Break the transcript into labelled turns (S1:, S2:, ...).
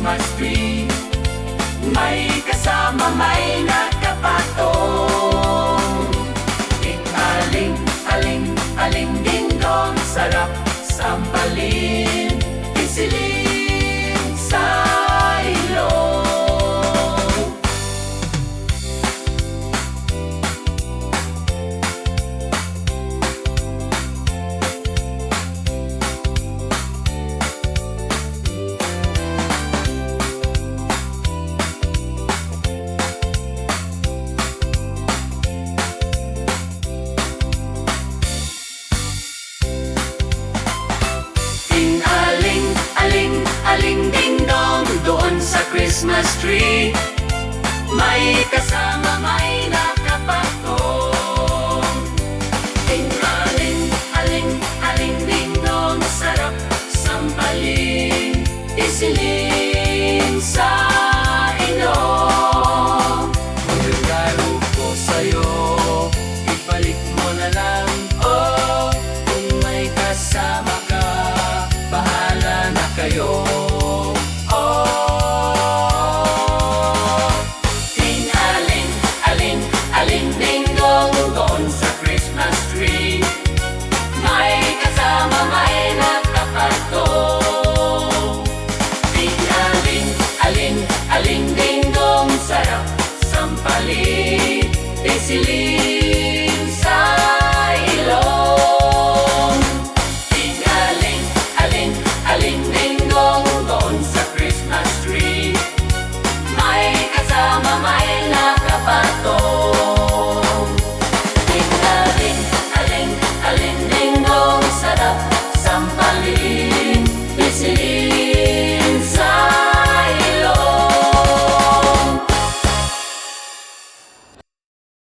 S1: Christmas tree. May kasama, may nakapatong. Ting-aling, aling, aling ding-dong, sarap sampalin, isilin sa ilong. Aling ding-dong, doon sa Christmas tree. May kasama, may nakapatong. Ting-aling, aling, aling ding-dong, sarap sampalin, isilin sa ilong. Magregalo ko sa'yo, ibalik mo na lang, oh. Kung may kasama ka, bahala na kayo. Aling ding-dong, doon sa Christmas tree. May kasama, may nakapatong. Ting-aling, aling ding-dong, sarap sampalin, isilin sa ilong. Ting-aling, aling ding-dong, doon sa Christmas tree. May kasama, may nakapatong. Aling